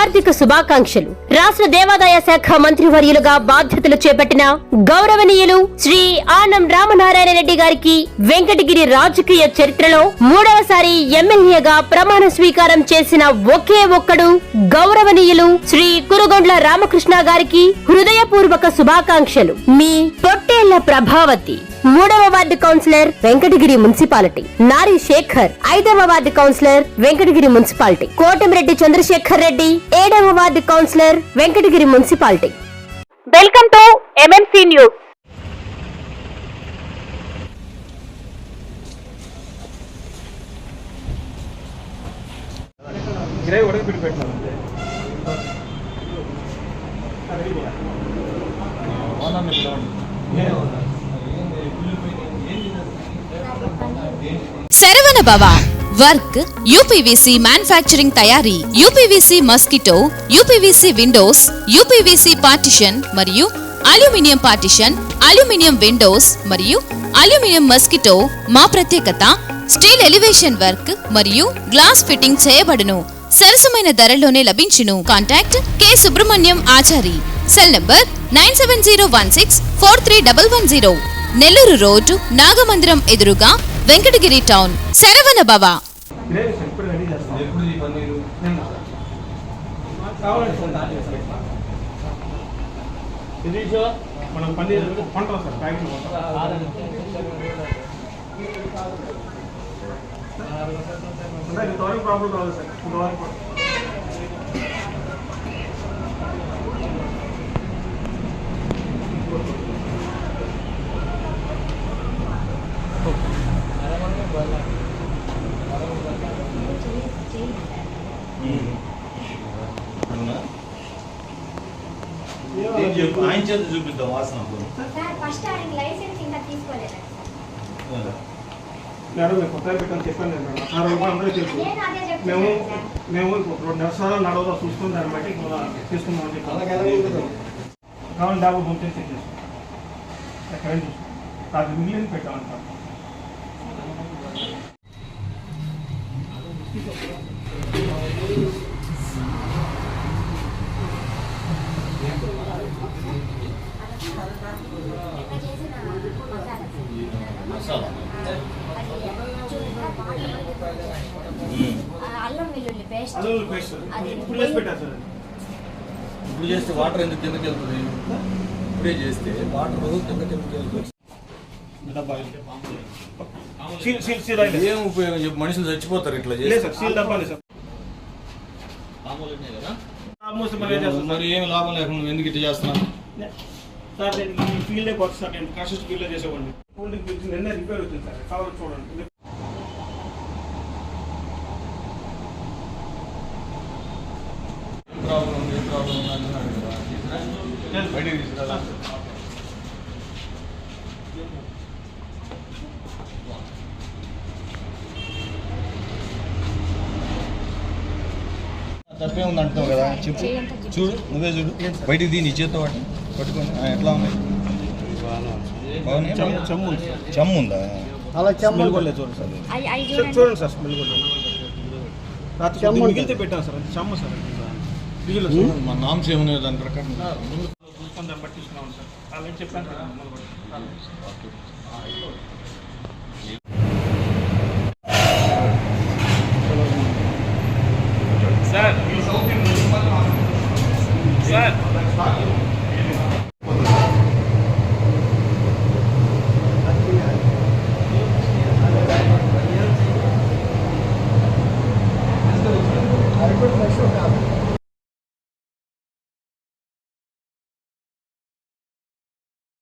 హార్దిక శుభాకాంక్షలు. రాష్ట్ర దేవాదాయ శాఖ మంత్రివర్యులుగా బాధ్యతలు చేపట్టిన గౌరవనీయులు శ్రీ ఆనం రామనారాయణ రెడ్డి గారికి వెంకటగిరి రాజకీయ చరిత్రలో మూడవసారి ఎమ్మెల్యేగా ప్రమాణ స్వీకారం చేసిన ఒకే ఒక్కడు గౌరవనీయులు శ్రీ కురుగొండ్ల రామకృష్ణ గారికి హృదయపూర్వక శుభాకాంక్షలు. మీ పొట్టేళ్ల ప్రభావతి 3వ ward councillor Venkatagiri municipality, Nari Shekhar 5వ ward councillor Venkatagiri municipality, Kotamireddy Chandrasekhar Reddy 7వ ward councillor Venkatagiri municipality. Welcome to MMC news. Saravana Bhava work UPVC manufacturing తయారీ, UPVC mosquito, UPVC windows, UPVC partition మరియు అల్యూమినియం పార్టిషన్, అల్యూమినియం విండోస్ మరియు అల్యూమినియం మస్కిటో. మా ప్రత్యేకత స్టీల్ ఎలివేషన్ వర్క్ మరియు glass fitting చేయబడును. సరసమైన ధరలోనే లభించును. Contact K Subrahmanyam Achari. Cell number 9706431110. Nellore road, Nagamandiram ఎదురుగా, వెంకటగిరి టౌన్. శరవణ భవ. ఆయన చేత చూపిద్దాం వాసన. కొత్తగా పెట్టని చెప్పాను నేను. అందరూ తెలుసు. మేము 2 నిమిషాలు నడవదా చూసుకుని దాన్ని బట్టి తీసుకుందాం. కావాలి డాబా బొమ్మ చెక్ చేసుకో. కరెంట్ చూసుకో. అది మిగిలిన పెట్టామంటారు. ఇప్పుడు చేస్తే వాటర్ ఎందుకు కిందకి వెళ్తుంది? ఇప్పుడే చేస్తే వాటర్ కిందకి వెళ్తుంది. ఏం ఉపయోగం చెప్పి మనుషులు చచ్చిపోతారు ఇట్లా చేస్తే. మరి ఏం లాభం లేకుండా ఎందుకు ఇట్లా చేస్తున్నాను? సార్ ఫీల్డ్ అయిపోతుంది సార్. నేను కాస్ట్ ఫీల్డ్ చేసేవాడిని. హోల్డింగ్ ఫీల్డ్ నిన్న రిపేర్ వచ్చింది సార్. కావాలి చూడండి. తప్పే ఉంది అంటున్నావు కదా, చెప్పు. చూడు, నువ్వే చూడు. బయటికి దీని చేత్తో పట్టుకొని ఎట్లా ఉన్నాయి? చెమ్ము ఉందా? అలా చెమ్ము చూడండి సార్. చూడండి సార్, స్మెల్ కూడా రాత్రి మిగిలితే పెట్టాను సార్. అది చెమ్మ సార్. మా నామ్స్ ఏమున్నాయి దాని ప్రకారం దాన్ని పట్టించుకున్నాను సార్. అలాగే చెప్పాను sir. Sir I put my shoe down.